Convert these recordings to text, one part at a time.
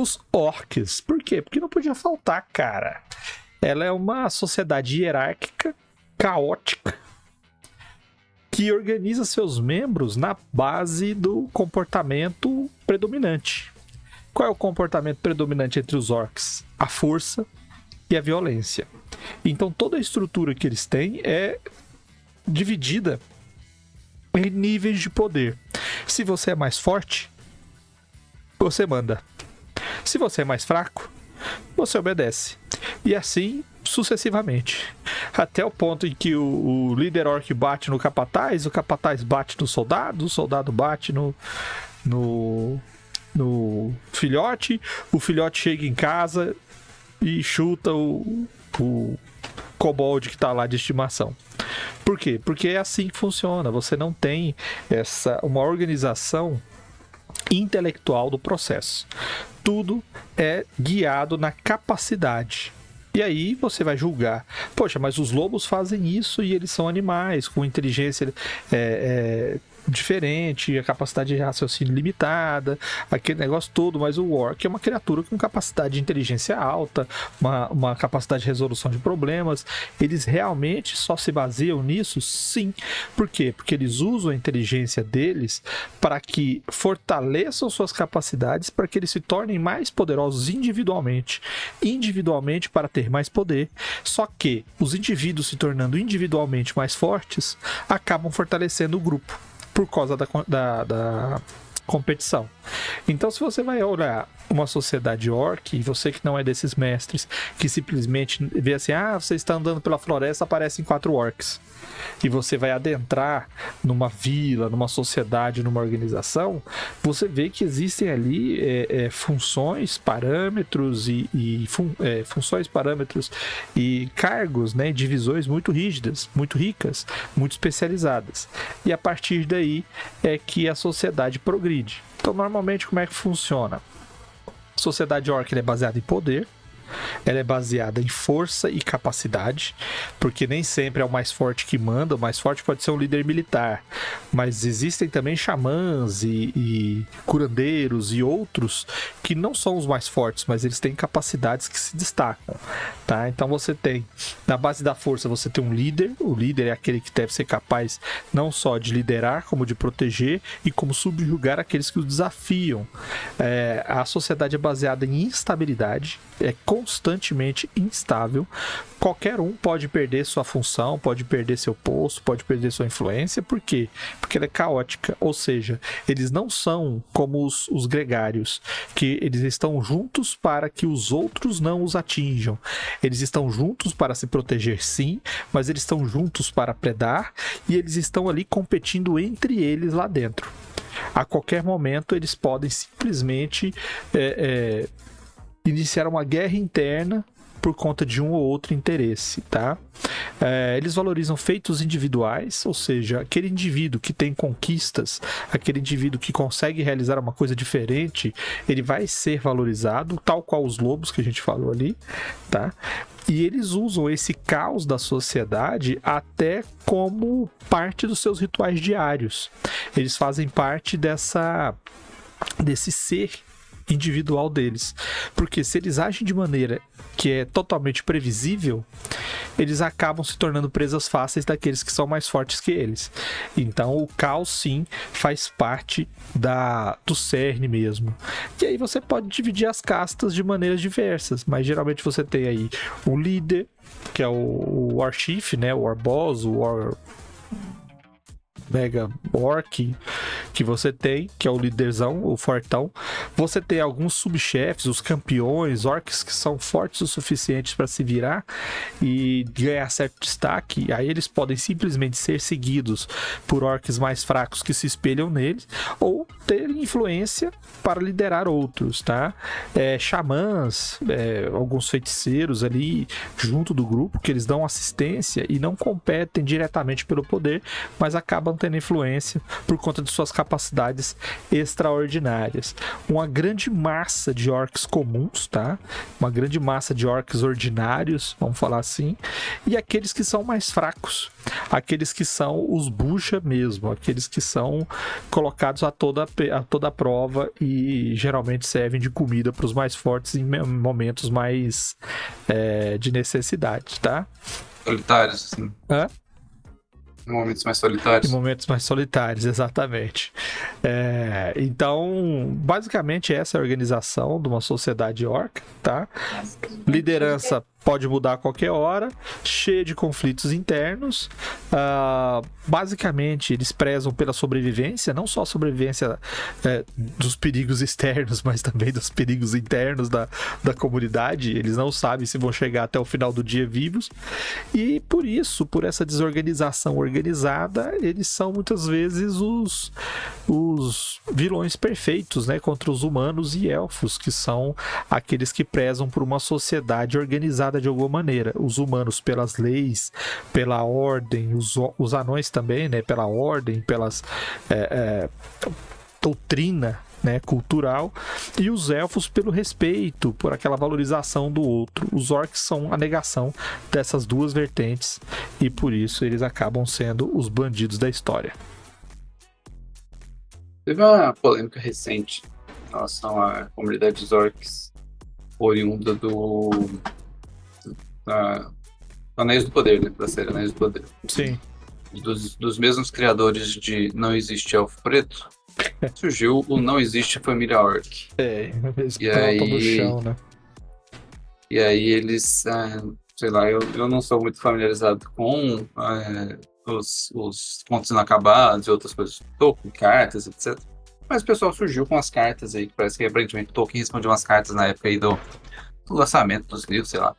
Os orcs. Por quê? Porque não podia faltar, cara. Ela é uma sociedade hierárquica, caótica, que organiza seus membros na base do comportamento predominante. Qual é o comportamento predominante entre os orcs? A força e a violência. Então toda a estrutura que eles têm é dividida em níveis de poder. Se você é mais forte, você manda. Se você é mais fraco, você obedece. E assim sucessivamente. Até o ponto em que o líder orc bate no capataz, o capataz bate no soldado, o soldado bate no filhote, o filhote chega em casa e chuta o kobold que tá lá de estimação. Por quê? Porque é assim que funciona. Você não tem uma organização intelectual do processo. Tudo é guiado na capacidade. E aí você vai julgar, poxa, mas os lobos fazem isso e eles são animais, com inteligência diferente, a capacidade de raciocínio limitada, aquele negócio todo, mas o orc é uma criatura com capacidade de inteligência alta, uma capacidade de resolução de problemas. Eles realmente só se baseiam nisso? Sim. Por quê? Porque eles usam a inteligência deles para que fortaleçam suas capacidades, para que eles se tornem mais poderosos individualmente para ter mais poder. Só que os indivíduos se tornando individualmente mais fortes acabam fortalecendo o grupo por causa da competição. Então, se você vai olhar uma sociedade orc, e você que não é desses mestres, que simplesmente vê assim, você está andando pela floresta, aparecem 4 orcs, e você vai adentrar numa vila, numa sociedade, numa organização, você vê que existem ali funções, parâmetros funções, parâmetros e cargos, né, divisões muito rígidas, muito ricas, muito especializadas. E a partir daí é que a sociedade progride. Então, normalmente, como é que funciona? A sociedade orc é baseada em poder, ela é baseada em força e capacidade, porque nem sempre é o mais forte que manda. O mais forte pode ser um líder militar, mas existem também xamãs e curandeiros e outros que não são os mais fortes, mas eles têm capacidades que se destacam, tá? Então você tem, na base da força, você tem um líder. O líder é aquele que deve ser capaz não só de liderar, como de proteger e como subjugar aqueles que o desafiam. A sociedade é baseada em instabilidade, é constantemente instável. Qualquer um pode perder sua função, pode perder seu posto, pode perder sua influência. Por quê? Porque ela é caótica, ou seja, eles não são como os gregários, que eles estão juntos para que os outros não os atinjam. Eles estão juntos para se proteger, sim, mas eles estão juntos para predar, e eles estão ali competindo entre eles lá dentro. A qualquer momento eles podem simplesmente iniciar uma guerra interna por conta de um ou outro interesse, tá? Eles valorizam feitos individuais, ou seja, aquele indivíduo que tem conquistas, aquele indivíduo que consegue realizar uma coisa diferente, ele vai ser valorizado, tal qual os lobos que a gente falou ali, tá? E eles usam esse caos da sociedade até como parte dos seus rituais diários. Eles fazem parte desse ser individual deles, porque se eles agem de maneira que é totalmente previsível, eles acabam se tornando presas fáceis daqueles que são mais fortes que eles. Então o caos, sim, faz parte do cerne mesmo. E aí você pode dividir as castas de maneiras diversas, mas geralmente você tem aí o líder, que é o War Chief, né, o War Boss, o War Mega Orc, que você tem, que é o líderzão, o fortão. Você tem alguns subchefes, os campeões, orcs que são fortes o suficiente para se virar e ganhar certo destaque. Aí eles podem simplesmente ser seguidos por orcs mais fracos que se espelham neles, ou ter influência para liderar outros, tá? Xamãs, alguns feiticeiros ali junto do grupo, que eles dão assistência e não competem diretamente pelo poder, mas acabam estão tendo influência por conta de suas capacidades extraordinárias. Uma grande massa de orcs comuns, tá? Uma grande massa de orcs ordinários, vamos falar assim, e aqueles que são mais fracos, aqueles que são os bucha mesmo, aqueles que são colocados a toda prova e geralmente servem de comida para os mais fortes em momentos mais de necessidade, tá? Solitários, assim. Hã? Em momentos mais solitários. Em momentos mais solitários, exatamente. Então, basicamente essa é a organização de uma sociedade orc, tá? Liderança pode mudar a qualquer hora, cheia de conflitos internos. Basicamente, eles prezam pela sobrevivência, não só a sobrevivência dos perigos externos, mas também dos perigos internos da comunidade. Eles não sabem se vão chegar até o final do dia vivos. E por isso, por essa desorganização organizada, eles são muitas vezes os vilões perfeitos, né, contra os humanos e elfos, que são aqueles que prezam por uma sociedade organizada de alguma maneira. Os humanos pelas leis, pela ordem, os anões também, né, pela ordem, pelas doutrina, né, cultural, e os elfos pelo respeito, por aquela valorização do outro. Os orcs são a negação dessas duas vertentes e por isso eles acabam sendo os bandidos da história. Teve uma polêmica recente em relação à comunidade dos orcs oriunda do Anéis do Poder, né? Da série Anéis do Poder. Sim. Dos mesmos criadores de Não Existe Elfo Preto, surgiu o Não Existe Família Orc. Eles E plantam aí- no chão, né? E aí eles, sei lá, eu não sou muito familiarizado com os contos inacabados e outras coisas, Tolkien, cartas, etc. Mas o pessoal surgiu com as cartas aí, que parece que aparentemente Tolkien respondeu umas cartas na época aí do lançamento dos livros, sei lá.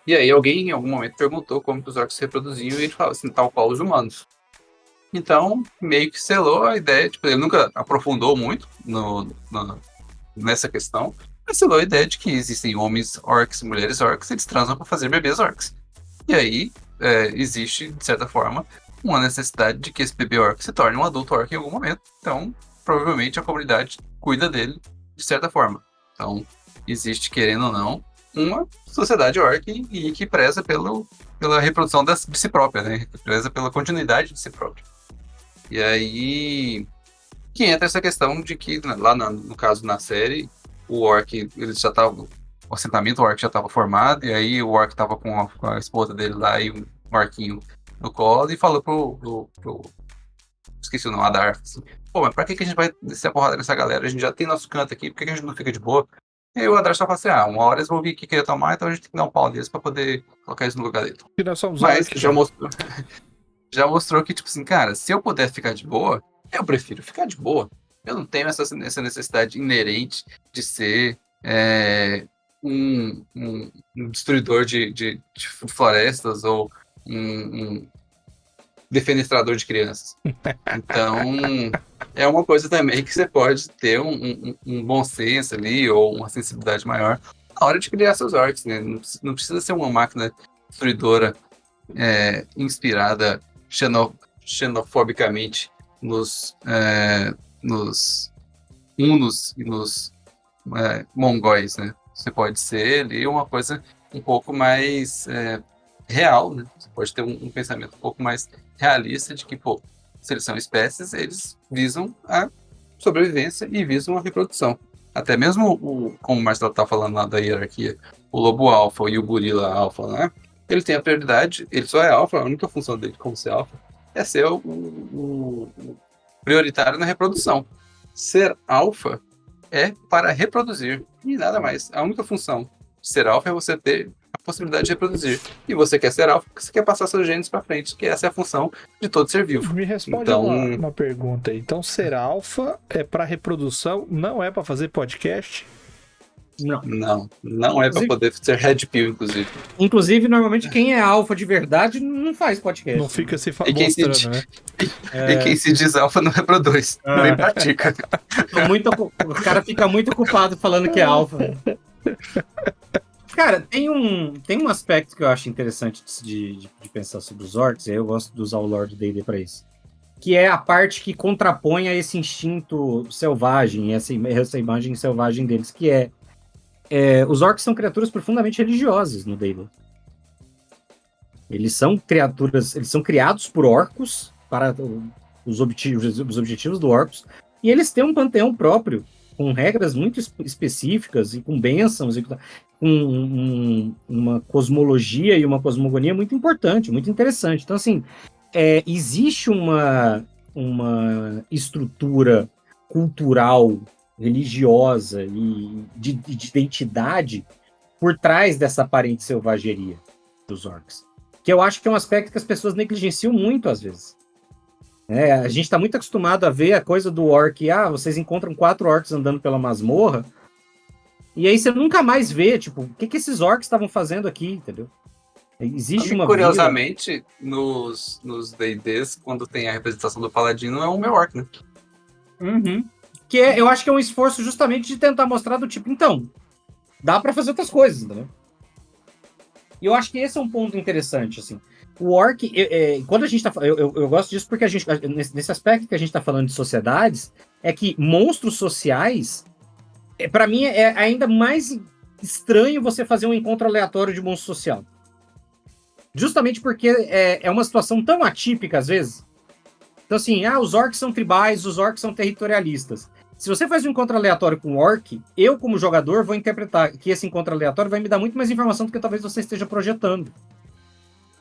E aí alguém em algum momento perguntou como que os orcs se reproduziam e ele falava assim, tal qual os humanos. Então, meio que selou a ideia, tipo, ele nunca aprofundou muito nessa questão, mas selou a ideia de que existem homens orcs e mulheres orcs, eles transam para fazer bebês orcs. E aí, existe, de certa forma, uma necessidade de que esse bebê orc se torne um adulto orc em algum momento. Então, provavelmente a comunidade cuida dele de certa forma. Então, existe, querendo ou não, uma sociedade orc e que preza pela reprodução de si própria, né? Que preza pela continuidade de si própria. E aí que entra essa questão de que, lá no caso na série, o orc, ele já tava, o assentamento orc já estava formado, e aí o orc estava com a esposa dele lá e um orquinho no colo e falou pro esqueci o nome, Adar, assim, pô, mas pra que a gente vai descer a porrada nessa galera? A gente já tem nosso canto aqui, por que a gente não fica de boa? E aí o Adar só fala assim, uma hora eles vão vir aqui querer tomar, então a gente tem que dar um pau neles pra poder colocar eles no lugar dele. E nós somos Mas orcs, já mostrou que, tipo assim, cara, se eu puder ficar de boa, eu prefiro ficar de boa. Eu não tenho essa necessidade inerente de ser um destruidor de florestas ou um defenestrador de crianças. Então, é uma coisa também que você pode ter um bom senso ali ou uma sensibilidade maior na hora de criar seus orcs, né? Não precisa ser uma máquina destruidora inspirada xenofobicamente nos hunos e nos mongóis, né? Você pode ser ali uma coisa um pouco mais real, né? Você pode ter um pensamento um pouco mais realista de que, pô, se eles são espécies, eles visam a sobrevivência e visam a reprodução. Até mesmo, como o Marcelo tá falando lá da hierarquia, o lobo alfa e o gorila alfa, né? Ele tem a prioridade, ele só é alfa, a única função dele como ser alfa é ser o prioritário na reprodução. Ser alfa é para reproduzir e nada mais. A única função de ser alfa é você ter a possibilidade de reproduzir. E você quer ser alfa porque você quer passar seus genes para frente, que essa é a função de todo ser vivo. Me responde Então, uma pergunta aí. Então, ser alfa é para reprodução, não é para fazer podcast? Não é para poder ser red pill, inclusive. Inclusive, normalmente, quem é alfa de verdade não faz podcast. Não fica se mostrando, né? E quem se diz alfa não reproduz, nem pratica. O cara fica muito ocupado falando que é alfa. Cara, tem um aspecto que eu acho interessante de pensar sobre os orcs, e aí eu gosto de usar o Lord D&D pra isso. que é a parte que contrapõe a esse instinto selvagem, essa imagem selvagem deles, que os orcs são criaturas profundamente religiosas no D&D. Eles são criados por orcos para os objetivos do orcos, e eles têm um panteão próprio, com regras muito específicas e com bênçãos, e com uma cosmologia e uma cosmogonia muito importante, muito interessante. Então, assim, existe uma estrutura cultural, religiosa e de identidade por trás dessa aparente selvageria dos orcs. Que eu acho que é um aspecto que as pessoas negligenciam muito, às vezes. A gente está muito acostumado a ver a coisa do orc, vocês encontram 4 orcs andando pela masmorra, e aí você nunca mais vê, tipo, o que esses orcs estavam fazendo aqui, entendeu? Existe uma curiosamente, nos D&Ds, quando tem a representação do paladino, é um meu orc, né? Uhum. Eu acho que é um esforço justamente de tentar mostrar do tipo, então, dá pra fazer outras coisas, entendeu? E eu acho que esse é um ponto interessante, assim. O orc, quando a gente tá... Eu gosto disso porque nesse aspecto que a gente tá falando de sociedades, é que monstros sociais, pra mim, é ainda mais estranho você fazer um encontro aleatório de monstro social. Justamente porque é uma situação tão atípica, às vezes. Então, assim, os orcs são tribais, os orcs são territorialistas. Se você faz um encontro aleatório com um orc, eu, como jogador, vou interpretar que esse encontro aleatório vai me dar muito mais informação do que talvez você esteja projetando.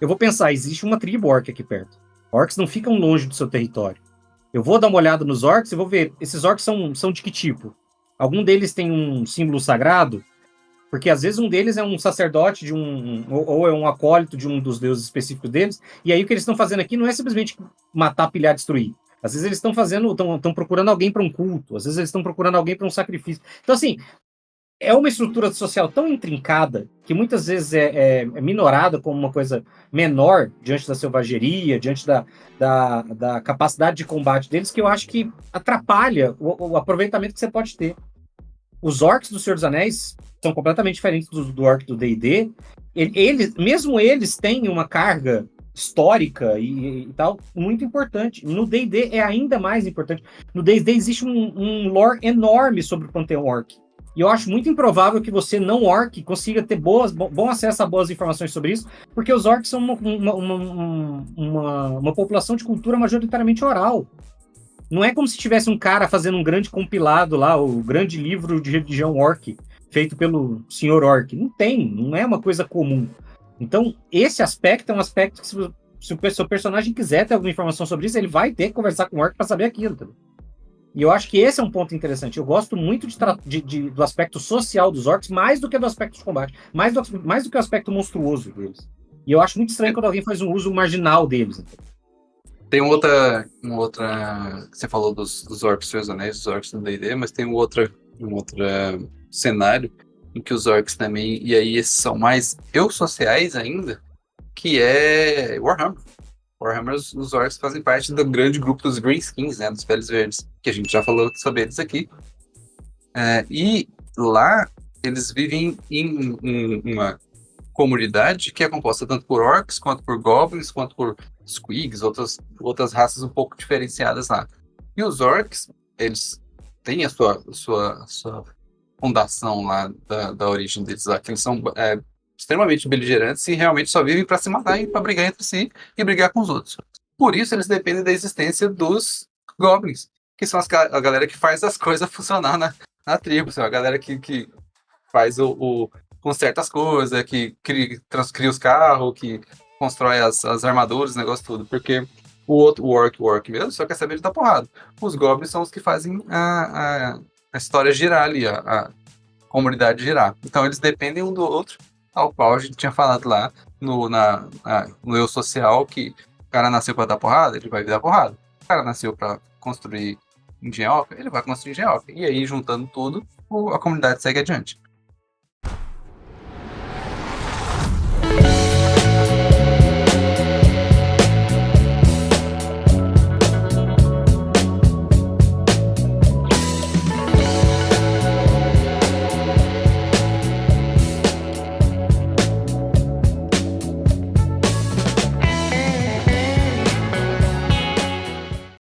Eu vou pensar, existe uma tribo orc aqui perto. Orcs não ficam longe do seu território. Eu vou dar uma olhada nos orcs e vou ver, esses orcs são de que tipo? Algum deles tem um símbolo sagrado? Porque às vezes um deles é um sacerdote ou é um acólito de um dos deuses específicos deles, e aí o que eles estão fazendo aqui não é simplesmente matar, pilhar, destruir. Às vezes eles estão procurando alguém para um culto, às vezes eles estão procurando alguém para um sacrifício. Então, assim, é uma estrutura social tão intrincada que muitas vezes é minorada como uma coisa menor diante da selvageria, diante da capacidade de combate deles, que eu acho que atrapalha o aproveitamento que você pode ter. Os orcs do Senhor dos Anéis são completamente diferentes do orc do D&D. Mesmo eles têm uma carga histórica e tal muito importante. No D&D é ainda mais importante. No D&D existe um lore enorme sobre o panteão orc. E eu acho muito improvável que você, não orc, consiga ter bom acesso a boas informações sobre isso, porque os orcs são uma população de cultura majoritariamente oral. Não é como se tivesse um cara fazendo um grande compilado lá, o grande livro de religião orc, feito pelo senhor orc. Não é uma coisa comum. Então, esse aspecto é um aspecto que, se o seu personagem quiser ter alguma informação sobre isso, ele vai ter que conversar com o orc para saber aquilo. Tá? E eu acho que esse é um ponto interessante. Eu gosto muito do aspecto social dos orcs, mais do que do aspecto de combate, mais do que o aspecto monstruoso deles. E eu acho muito estranho quando alguém faz um uso marginal deles. Então. Tem uma outra. Você falou dos orcs Senhor dos Anéis, dos orcs no D&D, mas tem um outro cenário em que os orcs também, e aí esses são mais sociais ainda, que é Warhammer. Warhammer, os orcs fazem parte do grande grupo dos Greenskins, né, dos Peles Verdes, que a gente já falou sobre eles aqui. E lá eles vivem em uma comunidade que é composta tanto por orcs, quanto por goblins, quanto por squigs, outras raças um pouco diferenciadas lá. E os orcs, eles têm a sua fundação lá da origem deles lá, que eles são extremamente beligerantes e realmente só vivem para se matar e para brigar entre si e brigar com os outros. Por isso eles dependem da existência dos goblins, que são a galera que faz as coisas funcionar na tribo, a galera que faz conserta as coisas, que cria os carros, que constrói as armaduras, o negócio tudo, porque o orc mesmo só quer saber de dar porrada. Os goblins são os que fazem a história girar ali, a comunidade girar. Então eles dependem um do outro, ao qual a gente tinha falado lá no eu social, que o cara nasceu para dar porrada, ele vai dar porrada. O cara nasceu para construir engenhoca, ele vai construir engenhoca. E aí, juntando tudo, a comunidade segue adiante.